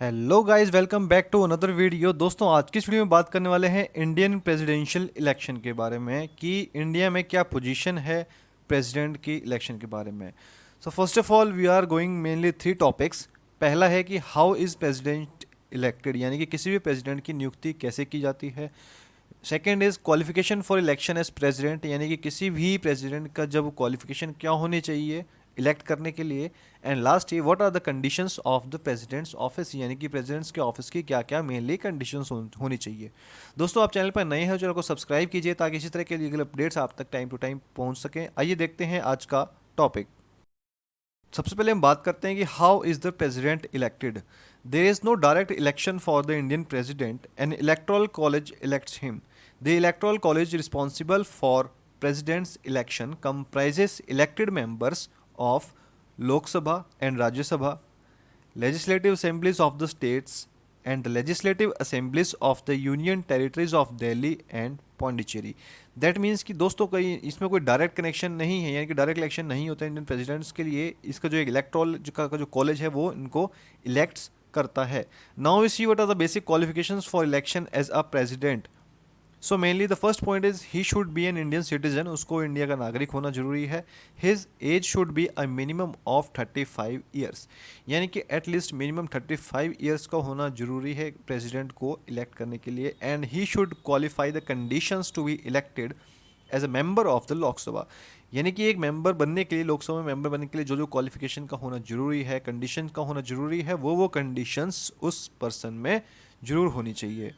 Hello guys, welcome back to another video. दोस्तों, आज की इस वीडियो में बात करने वाले हैं इंडियन प्रेसिडेंशियल इलेक्शन के बारे में कि इंडिया में क्या पोजीशन है प्रेसिडेंट की इलेक्शन के बारे में। So first of all we are going mainly three topics. पहला है कि हाउ इज़ प्रेसिडेंट इलेक्टेड, यानी कि किसी भी प्रेसिडेंट की नियुक्ति कैसे की जाती है। Second is qualification for election as president, यानी कि किसी भी प्रेसिडेंट का जब क्वालिफिकेशन क्या होनी चाहिए इलेक्ट करने के लिए। एंड लास्ट ये what are the conditions of the president's office, यानी कि प्रेसिडेंट्स के ऑफिस की क्या क्या मेनली कंडीशंस होनी चाहिए। दोस्तों, आप चैनल पर नए हैं, चैनल को सब्सक्राइब कीजिए ताकि इसी तरह के लीगल अपडेट्स आप तक टाइम टू टाइम पहुंच सकें। आइए देखते हैं आज का टॉपिक। सबसे पहले हम बात करते हैं कि how is the president elected. There is no direct election for the Indian president, an electoral college elects him. The electoral college responsible for president's election comprises elected members of Lok Sabha and Rajya Sabha, legislative assemblies of the states, and the legislative assemblies of the union territories of Delhi and Pondicherry. That means कि दोस्तों कहीं इसमें कोई direct connection नहीं है, यानी कि direct election नहीं होता इंडियन प्रेसिडेंट्स के लिए। इसका जो एक इलेक्ट्रॉल का जो कॉलेज है वो इनको इलेक्ट्स करता है। Now we see what are the basic qualifications for election as a president. So mainly the first point is he should be an Indian citizen, उसको इंडिया का नागरिक होना जरूरी है। His age should be a minimum of 35 years, यानी कि at least minimum 35 years का होना जरूरी है प्रेसिडेंट को इलेक्ट करने के लिए। And he should qualify the conditions to be elected as a member of the Lok Sabha, यानी कि एक मेंबर बनने के लिए, लोकसभा में मेंबर बनने के लिए जो जो क्वालिफिकेशन का होना जरूरी है, कंडीशन का होना जरूरी है, वो कंडीशंस उस पर्सन में जरूर होनी चाहिए।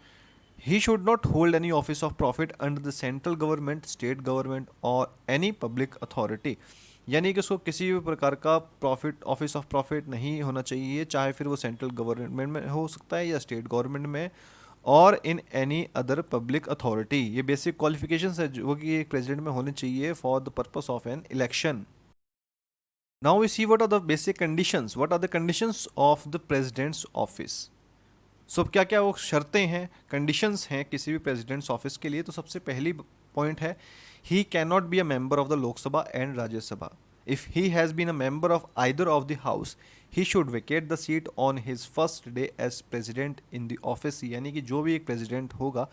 He should not hold any office of profit under the central government, state government or any public authority, यानी कि उसको किसी भी प्रकार का प्रॉफिट, ऑफिस ऑफ प्रॉफिट नहीं होना चाहिए, चाहे फिर वो सेंट्रल गवर्नमेंट में हो सकता है या स्टेट गवर्नमेंट में, और in any other public authority. ये बेसिक क्वालिफिकेशंस है जो कि एक प्रेसिडेंट में होनी चाहिए for the purpose of an election. Now we see what are the basic conditions, what are the conditions of the president's office. So क्या क्या वो शर्तें हैं, कंडीशंस हैं किसी भी प्रेसिडेंट्स ऑफिस के लिए। तो सबसे पहली पॉइंट है, he can not be a member of the Lok Sabha and Rajya Sabha. If he has been a member of either of the house, he should vacate the seat on his first day as president in the office, यानी कि जो भी एक president होगा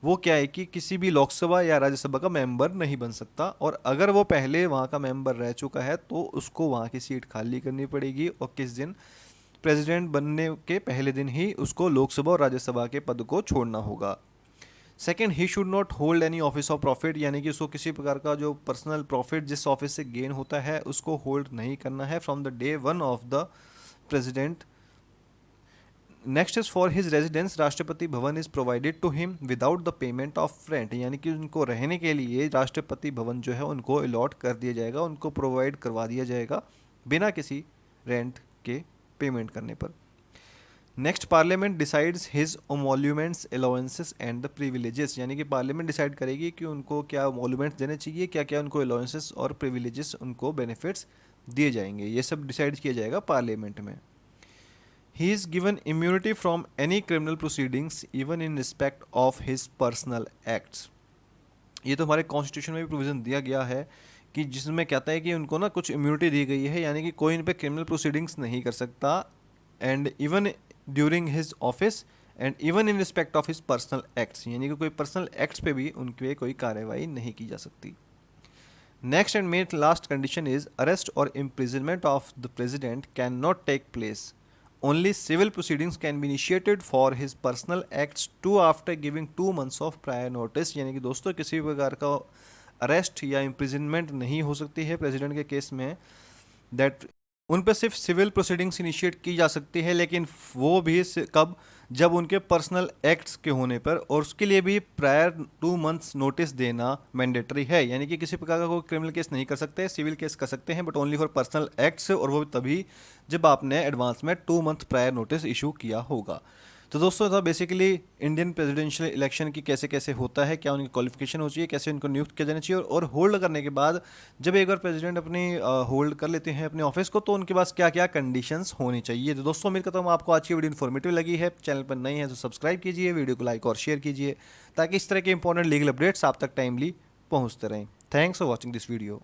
वो क्या है कि किसी भी लोकसभा या राज्यसभा का मेंबर नहीं बन सकता, और अगर वो पहले वहाँ का मेंबर रह चुका है तो उसको वहाँ की सीट खाली करनी पड़ेगी, और किस दिन, प्रेसिडेंट बनने के पहले दिन ही उसको लोकसभा और राज्यसभा के पद को छोड़ना होगा। Second, he should not hold any office of profit, यानी कि उसको किसी प्रकार का जो पर्सनल प्रॉफिट जिस ऑफिस से गेन होता है उसको होल्ड नहीं करना है from the day one of the president. Next is for his residence, Rashtrapati Bhavan is provided to him without the payment of rent, यानी कि उनको रहने के लिए राष्ट्रपति भवन जो है उनको अलॉट कर दिया जाएगा, उनको प्रोवाइड करवा दिया जाएगा बिना किसी रेंट के पेमेंट करने पर। Next, parliament decides his emoluments, allowances and the privileges, यानी कि पार्लियामेंट डिसाइड करेगी कि उनको क्या ओमोल्यूमेंट्स देने चाहिए, क्या क्या उनको अलाउंसेस और प्रिविलेजेस, उनको बेनिफिट्स दिए जाएंगे, ये सब डिसाइड किया जाएगा पार्लियामेंट में। He is given immunity from any criminal proceedings even in respect of his personal acts. ये तो हमारे कॉन्स्टिट्यूशन में भी प्रोविज़न दिया गया है कि जिसमें कहता है कि उनको ना कुछ इम्यूनिटी दी गई है, यानी कि कोई इन पे क्रिमिनल प्रोसीडिंग्स नहीं कर सकता, and even during his office and even in respect of his personal acts, यानी कि कोई पर्सनल एक्ट्स पे भी उनके कोई कार्रवाई नहीं की जा सकती। Next and main last condition is arrest और imprisonment of the president cannot take place, only civil proceedings can be initiated for his personal acts to after giving 2 months of prior notice, यानी कि दोस्तों किसी भी प्रकार का arrest या imprisonment नहीं हो सकती है प्रेसिडेंट के केस में। दैट उन पर सिर्फ सिविल प्रोसीडिंग्स इनिशिएट की जा सकती है, लेकिन वो भी कब, जब उनके पर्सनल एक्ट्स के होने पर, और उसके लिए भी प्रायर 2 months नोटिस देना मैंडेटरी है, यानी कि किसी प्रकार का कोई क्रिमिनल केस नहीं कर सकते, सिविल केस कर सकते हैं but only for personal acts, और वो भी तभी जब आपने एडवांस में 2 month प्रायर नोटिस इशू किया होगा। तो दोस्तों था बेसिकली इंडियन प्रेसिडेंशियल इलेक्शन की कैसे कैसे होता है, क्या उनकी क्वालिफिकेशन हो चाहिए, कैसे उनको नियुक्त किया जाना चाहिए, और होल्ड करने के बाद जब एक बार प्रेसिडेंट अपनी होल्ड कर लेते हैं अपने ऑफिस को, तो उनके पास क्या क्या कंडीशंस होनी चाहिए। तो दोस्तों उम्मीद करता हूँ आपको आज की वीडियो इन्फॉर्मेटिव लगी है। चैनल पर नए हैं तो सब्सक्राइब कीजिए, वीडियो को लाइक और शेयर कीजिए ताकि इस तरह के इंपॉर्टेंट लीगल अपडेट्स आप तक टाइमली पहुँचते रहें। Thanks for watching this video.